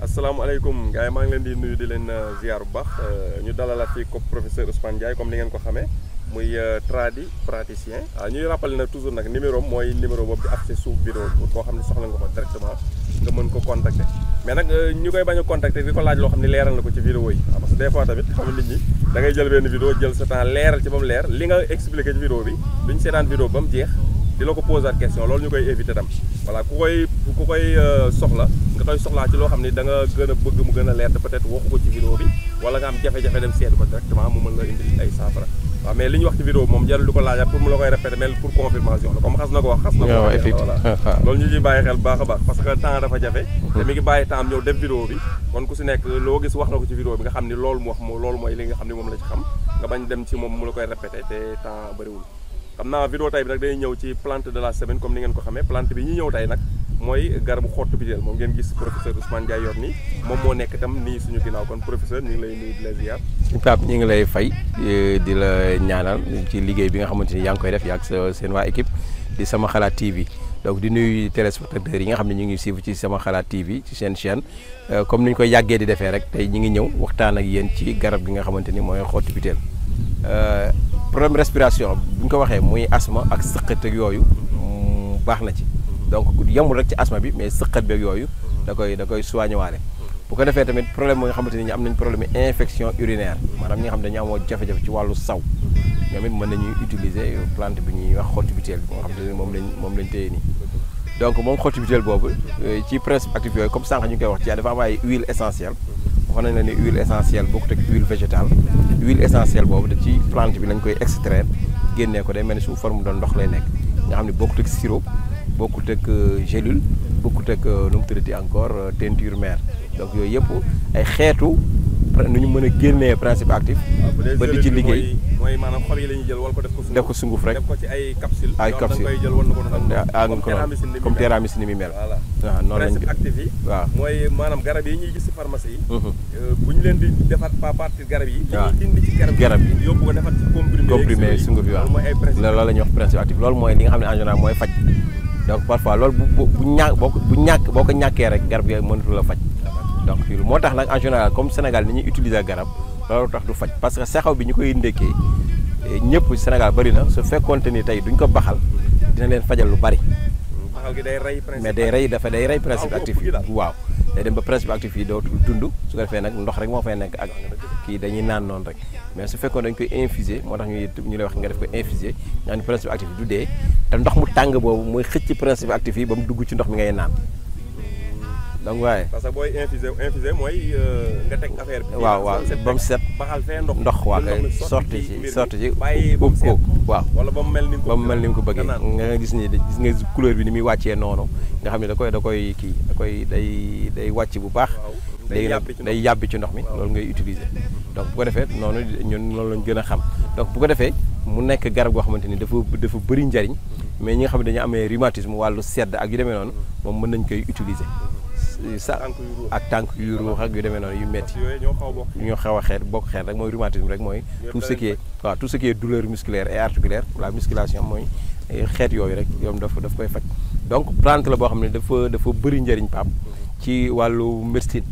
asalaamaaleykum gars yi maa ngi leen di nuyu di leen ziar bu baax ñu dalalaat fii ko professeur Ousmane Ndiaye comme ni ngeen ko xamee muy tradi praticien ñuy rappelé nag toujours nag numéro mooy numéro boobu di affiché suuf vidéo pour koo xam ne soxla nga ko directement nga mën ko contacter mais nag ñu koy bañ a contacter di ko laaj loo xam ne leeral na ko ci vidéo yi parce que des fois tamit xam nit ñi da ngay jël benn vidéo jël sa temps leeral ci ba mu leer li nga expliqué ci vidéo bi duñ seetaan vidéo ba mu jeex di la ko poser question loolu ñu koy éviter tam voilà ku koy soxla nga koy soxlaa ci loo xam ne da nga gën a bëgg mu gën a leer te peut-être waxu ko ci vidéo bi wala nga am jafe-jafe dem seeti ko directement mu mën la indi ay saafara waaw mais li ñu wax ci vidéo bi moom jarul di ko laajaat pour mu la koy répéter mais pour confirmation la comme xas na ko wax voilà loolu ñu ciy bàyyi xel baax a baax parce que temps dafa jafe te mi ngi bàyyi temps ñëw def vidéo bi kon ku si nekk loo gis wax na ko ci vidéo bi nga xam ni loolu mu wax loolu mooy li nga xam ne moom la ci xam nga bañ dem ci moom mu la koy répéter te temps bëriwul xam naa vidéo tey bi nag day ñëw ci plante de la semaine comme ni ngeen ko xamee plante bi ñi ñëw tey nag mooy garabu xottu biteel moom ngeen gis professeur Ousmane Ndiaye yor nii moom moo nekk itam nii suñu ginnaaw kon professeur ñu ngi lay nuyu di la ziar. Pape ñu ngi lay fay di la ñaanal ci liggéey bi nga xamante ni yaa ngi koy def yaag seen waa équipe di Sama Xalaat TV donc di nuyu téléspectateurs yi nga xam ne ñu ngi suivre ci Sama Xalaat TV ci seen chaîne comme ni ñu koy yàggee di defee rek tey ñu ngi ñëw waxtaan ak yéen ci garab gi nga xamante ni mooy xottu biteel problème respiration bu ñu ko waxee muy asthme ak sëqët ak yooyu baax na ci donc yemul rek ci asthme bi mais sëqët beeg yooyu da koy soigné waale bu ko defee tamit problème nga xamante ni ñu am nañ problème infection urinaire maanaam ñi nga xam ne dañu amoo jafe-jafe ci wàllu saw ñoom it mën nañuy utiliser plante bi ñuy wax xottu biteel bi nga xam ne moom lañ téye nii donc moom xottu biteel boobu ci principe actif yooyu comme sànq ñu koy wax ci dafa am ay huile essentielle wax nañ la ni huile essentielle bokkut ak huile végétale huile essentielle boobu da ci plante bi lañ koy extraire génnee ko day mel ni sous forme de ndox lay nekk nga xam ne bokkut ak sirop bokkut ak gélule bokkut ak nu mu tuddati encore teinture mère donc yooyu yëpp ay xeetu nu ñu mën a génnee principe actif ba di ci liggéey mooy maanaam xob yi la ñuy jël wala ko def ko sunguf rek def ko ci ay capsule jël wala ko comme théramique ni mi mel waaw noonu lañ principe actif yi waaw mooy maanaam garab yi ñuy gis ci pharmacie yi bu ñu leen di defar à partir garab yi dañuy dindi ci garab yi yóbbu ko defar ci comprimé sunguf yi waaw loolu la ñuy wax principe actif loolu mooy li nga xam ne en général mooy faj donc parfois loolu boo ko ñàkkee rek garab gi mënatu la faj donc moo tax nag en général comme Sénégal ni ñuy utiliser garab loolu tax du faj parce que saxaw bi ñu koy ndekkee ñëpp Sénégal bëri na su fekkoonte ni tey duñ ko baxal dina leen fajal lu bari baxal gi day rey mais day rey principe actif yi waaw day dem ba principe actif yi dootul dund su ko defee nag ndox rek moo fay nekk ak kii dañuy naan noonu rek mais su fekkoon dañ koy infuser moo tax ñu lay wax nga def ko infuser nga xam ne principe actif yi du dee te ndox mu tàng boobu mooy xëcc principe actif yi ba mu dugg ci ndox mi ngay naan donc waaye parce que booy infuser mooy nga teg affaire bi waaw ba mu set baxal fee ndox waa kay sorti ci ubbi ko waaw wala ba mu mel ni nga ko bëggee nga gis nga couleur bi ni muy wàccee noonu nga xam ne da koy kii day wàcc bu baax léegi nag day yàbbi ci ndox mi loolu ngay utiliser donc bu ko defee noonu ñun loolu lañ gën a xam donc bu ko defee mu nekk garab goo xamante ni dafa bëri njariñ mais ñi nga xam ne dañu amee rhumatisme wàllu sedd ak yu demee noonu moom mën nañ koy utiliser ak tànk yu ruux ak yu demee noonu yu metti ñoo xaw a bokk xeet rek mooy rhumatisme rek mooy tout ce qui est douleur musculaire et articulaire la musculation mooy xeet yooyu rek yoom daf koy faj donc plante la boo xam ne dafa bëri njëriñ Pape ci wàllu médecine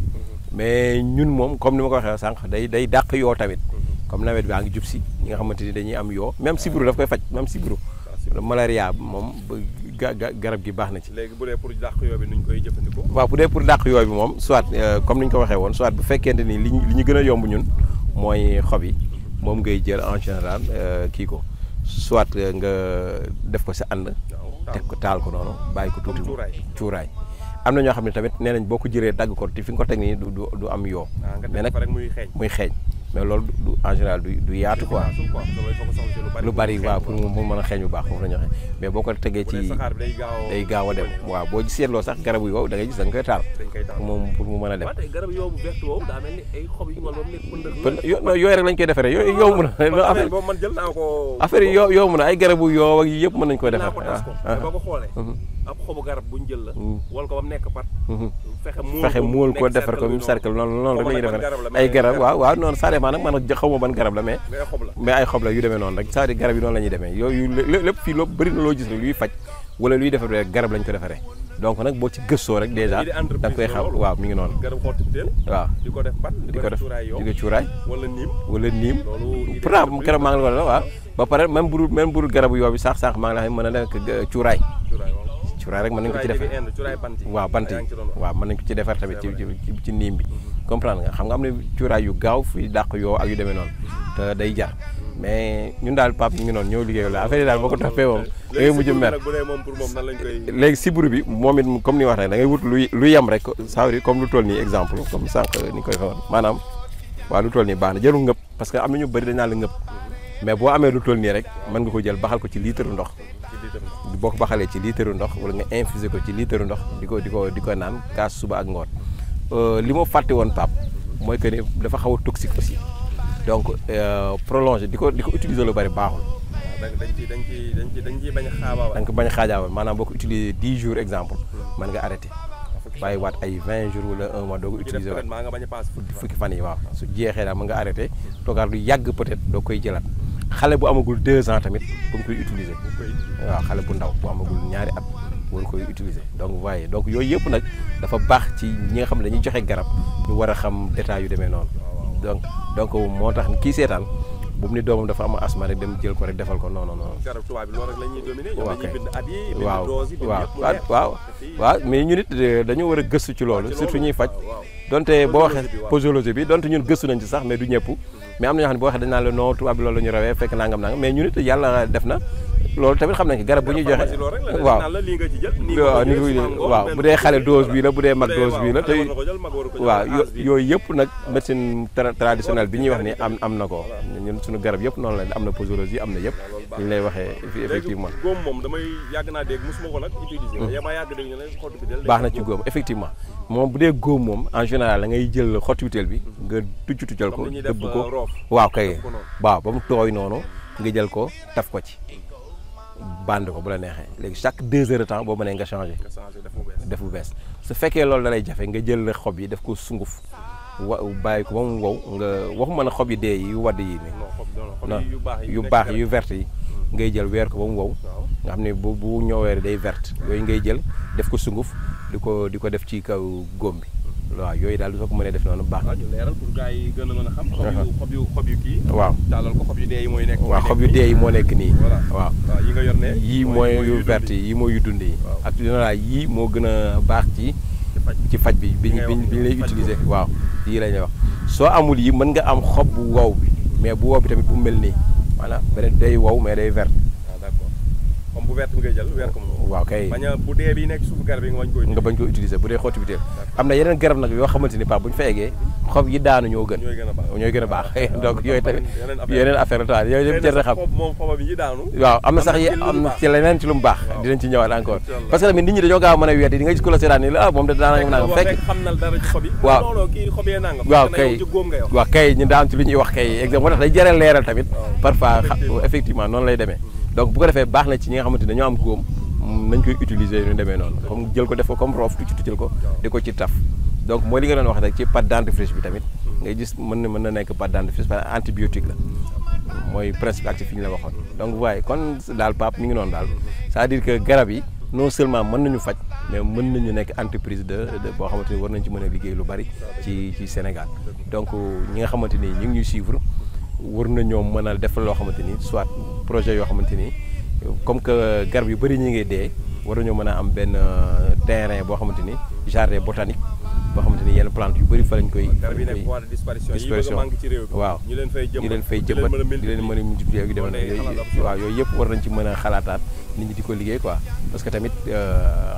mais ñun moom comme ni ma ko waxee sànq day dàq yoo tamit comme nawet bi a ngi jub si ñi nga xamante ni dañuy am yoo même sibiru daf koy faj même sibiru malaria moom garab gi baax na ci. léegi bu dee pour dàq yoo bi nuñ koy jëfandikoo. waaw bu dee pour dàq yoo bi moom soit comme ni ñu ko waxee woon soit bu fekkente ni li ñu gën a yomb ñun mooy xob yi moom ngay jël en général kii ko soit nga def ko sa ànd. teg ko taal ko noonu bàyyi ko tuuti cuuraay. am na ñoo xam ne tamit nee nañ boo ko jëlee dagg ko te fi nga ko teg nii du am yoo. mais nag muy xeeñ. mais loolu du en général du yaatu quoi lu bari waaw pour mu mën a xeeñ bu baax foofu la ñu waxee mais boo ko tegee ci day gaaw a dem waaw boo seetloo sax garabu yow da ngay gis da nga koy taal moom pour mu mën a dem yooyu rek lañ koy defaree yooyu yomb na affaire yi yomb na ay garabu yoo ak yëpp mën nañ koy defar ab xobu garab buñ jël la wal ko ba mu nekk pat fexe muul ko defar ko mu cercle noonu rek la ñuy defar ay garab waaw noonu ça dépend nag man nag xaw ma ban garab la mais ay xob la yu demee noonu rek c'est-à-dire garab yi noonu la ñuy demee yooyu lépp fii loo bëri na loo gis rek luy faj wala luy defar rek garab lañ ko defaree donc nag boo ci gëstoo rek déjà da nga koy xam waaw mi ngi noonu garab xotti butéel waaw di ko def pat di ko def cuuraay wala niim pourtant keroog maa ngi la waaw ba pare même bu dul garabu yoo bi sax maa ngi la xam mën na nekk cuuraay rek mën nañ ko ci defar waaw bant yi waaw mën nañ ko ci defar tamit ci niim bi comprendre nga xam nga am na cuuraay yu gaaw fi dàq yoo ak yu demee noonu te day jar mais ñun daal Pape ñu ngi noonu ñoo liggéey la affaire yi daal boo ko toppee moom da ngay mujj mer léegi siburu bi moom it comme ni wax rek da ngay wut lu yem rek ça veut dire comme lu toll nii exemple comme sànq ni koy waxoon maanaam waaw lu toll nii baax na jëlul ngëpp parce que am na ñu bëri dañ naan la ngëpp mais boo amee lu toll nii rek mën nga ko jël baxal ko ci litre ndox boo ko baxalee ci litre ndox wala nga infuser ko ci litre ndox di ko naan kaas suba ak ngoon li ma fàtte woon Pape mooy que ni dafa xaw a toxique aussi donc prolongé di ko utiliser lu bari baaxul. dañ ciy bañ a xaabaabal. da nga ko bañ a xaajaabal maanaam boo ko utiliser 10 jours exemple mën nga arrêté bàyyi waat ay 20 jours wala 1 mois doo ko utiliser waat fukki fan yi waaw su jeexee daal mën nga arrêté toogaat lu yàgg peut-être doo koy jëlaat xale bu amagul 2 ans tamit bu mu koy utiliser waaw xale bu ndaw bu amagul ñaari at war koy utiliser donc voyez donc yooyu yëpp nag dafa baax ci ñi nga xam ne dañuy joxe garab ñu war a xam détails yu demee noonu donc moo tax kii seetaan bu mu ni doomam dafa am asma rek dem jël ko rek defal ko non. garab tubaab bi loolu rek la ñuy dominer. waaw kay bind at yi bind dose yi waaw mais ñun it dañoo war a gëstu ci loolu surtout ñuy faj donte boo waxee posologie bi donte ñun gëstu nañ ci sax mais du ñëpp mais am na ñoo xam ne boo waxee dañ naan la non tubaab bi loolu la ñu rawee fekk nangam mais ñun it yàlla def na loolu tamit xam nañ ko garab bu ñuy joxe waaw bu dee xale dose bii la bu dee mag dose bii la te waaw yooyu yëpp nag médecine traditionnelle bi ñuy wax ni am na ko ñun suñu garab yëpp noonu la am na posologie am na yëpp ñu lay waxee effectivement góom moom damay yàgg naa dégg mosuma ko nag utiliser yama yàgg dégg ñu ne xottu butéel baax na ci góom effectivement moom bu dee góom moom en général da ngay jël xottu butéel bi nga tuccal ko dëbb ko waaw kay waaw ba mu tooy noonu nga jël ko taf ko ci bande ko bu la neexee léegi chaque 2 heures de temps boo mënee nga changé def bu bees su fekkee loolu da lay jafe nga jël xob yi def ko sunguf bàyyi ko ba mu wow nga waxuma na xob yi dee yi yu wadd yi ni yu baax yu verte yi ngay jël weer ko ba mu wow nga xam ne bu ñëwee day verte yooyu ngay jël def ko sunguf di ko def ci kaw góom bi waaw yooyu daal soo ko mënee def noonu baax na. ñu leeral pour gars yi gën a mën a xam. xob yu kii. waaw tàllal ko xob yu dee yi mooy nekk. waaw xob yu dee yi moo nekk nii. waaw yi nga yor ne. yii mooy yu verte yi yii mooy yu dund yi. ak général yii moo gën a baax ci faj bi bi ñu lay utiliser waaw yii la ñuy wax soo amul yi mën nga am xob bu wow bi mais bu wow bi tamit bu mel nii voilà beneen day wow mais day verte. comme bu verte bi ngay jël weer ko moom. waaw kay bañ a bu dee bi nekk suufu garab yi nga bañ ko utiliser bu dee xotti biteel am na yeneen garab nag yoo xamante ni Pape bu ñu fa eggee xob yi daanu ñoo gën ñooy gën a baax donc yooyu tamit yeneen affaire la yooyu yëpp jar na xam moom xobam yi daanu waaw am na sax yi am na ci leneen ci lu mu baax dinañ ci ñëwaat encore parce que tamit nit ñi dañoo gaaw a mën a weddi di nga gis ku la seetaan ni la moom da daanaka nangam fekk xam na dara ci xob yi waaw kay ñu daa am ci lu ñuy wax kay exemple moo tax day jëral leeral tamit parfois effectivement noonu lay demee donc bu ko defee baax na ci ñi nga xamante ni dañoo am góom nañ koy utiliser ñu demee noonu comme jël ko def ko comme roof tuccal ko di ko ci taf donc mooy li nga doon wax rek ci pâte dentifrice bi tamit ngay gis mën na nekk pâte dentifrice parce que antibiotique la mooy principe actif yi ñu la waxoon donc waaye kon daal Pape mi ngi noonu daal c'est-à-dire que garab yi non seulement mën nañu faj mais mën nañu nekk entreprise de boo xamante ni war nañ ci mën a liggéey lu bari ci Sénégal donc ñi nga xamante ni ñu ngi ñuy suivre war nañoo mën a def loo xamante ni soit projet yoo xamante ni comme que garab yu bëri ñi ngay dee war nañoo mën a am benn terrain boo xamante ni jardin botanique boo xamante ni yenn plante yu bëri fa lañ koy. garab yi nekk voie de disparition waaw ñu leen fay jëmbat di leen mën a multiplier yu demee yooyu waaw yooyu yëpp war nañ ci mën a xalaataat nit ñi di ko liggéey quoi parce que tamit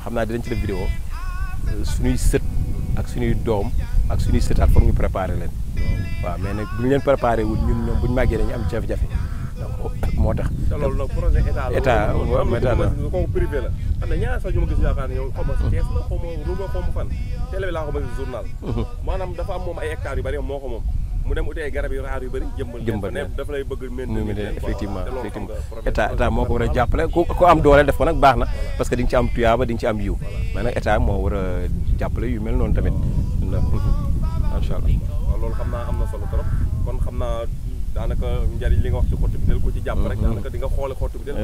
xam naa dinañ ci def vidéo suñuy sët ak suñuy doom ak suñuy sëtaat foog ñu préparer leen waaw mais nag bu ñu leen préparé wul ñun ñoom bu ñu màggee dañu am jafe-jafe donc moo tax. te loolu nag projet état la ko privé la. am na ñaar sax ñu ma gis yaakaar ne yow xaw ma Thiès la xaw ma Louga xaw ma fan télé bi laa ko gis journal. maanaam dafa am moom ay hectares yu bëri moo ko moom mu dem uti ay garab yu raar yu bëri jëmbal ne dafa lay bëgg maintenir effectivement état moo ko war a jàppale ku am doole def ko nag baax na parce que di nga ci am tuyaaba di nga ci am yiw mais nag état moo war a jàppale yu mel noonu tamit macha allah. waaw loolu xam naa am na solo trop kon xam naa daanaka njariñ li nga wax ci xottu biteel ko ci jàpp rek daanaka di nga xoole xottu biteel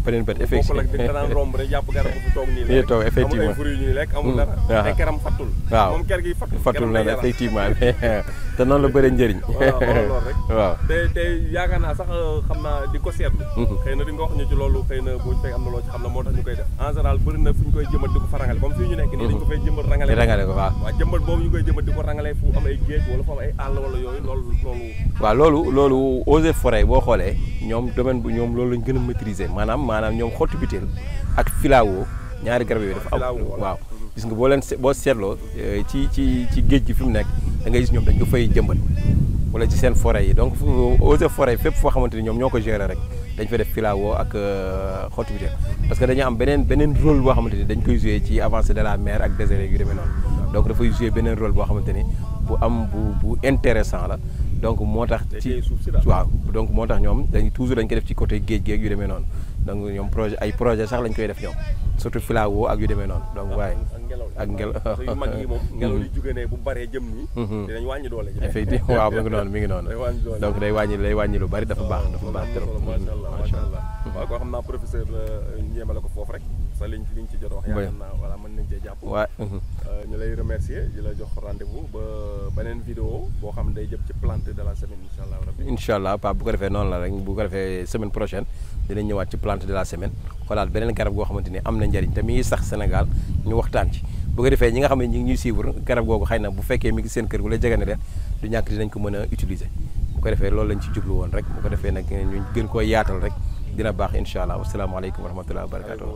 beneen bët effectivement bokkul ak di nga daan romb rek jàpp garab bu fi toog nii la toog effectivement amul ay fruits yu ñuy lekk amul dara te keram fattul waaw moom ker gi fattul na effectivement te noonu la bëre njëriñ loolu rek waaw te yaakaar naa sax xam naa di ko seetlu xëy na di nga wax ñu ci loolu xëy na bu fekk am na loo ci xam ne moo tax ñu koy def en général bëri na fu ñu koy jëmbat di ko fa rangale comme fii ñu nekk nii dañ ko fay jëmbat rangale ko waaw jëmbat boobu ñu koy jëmbat di ko rangale fu am ay géej wala fu am ay àll wala yooyu loolu eaux et forêt boo xoolee ñoom domaine bu ñoom loolu lañ gën a maîtriser maanaam ñoom xottu biteel ak filao ñaari garab yooyu dafa am waaw gis nga boo seetloo ci géej gi fi mu nekk da ngay gis ñoom dañ ko fay jëmbat wala ci seen forêt yi donc eaux et forêt fépp foo xamante ni ñoom ñoo ko gérer rek dañ fa def filao ak xottu biteel parce que dañu am beneen rôle boo xamante ni dañ koy jouer ci avancée de la mer ak désert yu demee noonu donc dafay jouer beneen rôle boo xamante ni bu intéressant la donc moo tax donc moo tax ñoom toujours dañ koy def ci côté géej géej yu demee noonu donc ñoom projet sax lañ koy def ñoom surtout filao ak yu demee noonu donc waaye ak ngelaw yu mag yi moom ngelaw li jóge ne bu baree jëm nii dinañ wàññi doole ji effectivement waaw mi ngi noonu donc day wàññi lu bari dafa baax trop macha allah waaw koo xam naa professeur ñeemale ko foofu rek sa liñ ci jot a wax yaakaar naa voilà mën nañ cee jàpp ñu lay remercier di la jox rendez-vous ba beneen vidéo boo xam day jëm ci plante de la semaine incha allah rabbi incha allah Pape bu ko defee noonu la rek bu ko defee semaine prochaine dinañ ñëwaat ci plante de la semaine xoolaat beneen garab goo xamante ni am na njariñ te mi ngi sax Sénégal ñu waxtaan ci bu ko defee ñi nga xam ne ñi ngi ñuy suivre garab googu xëy na bu fekkee mi ngi seen kër gu la jege ne leen du ñàkk dinañ ko mën a utiliser bu ko defee loolu lañ ci jublu woon rek bu ko defee nag ñu gën koo yaatal rek dina baax incha allah wasalaamaaleykum wa rahmatulah wa barakatuh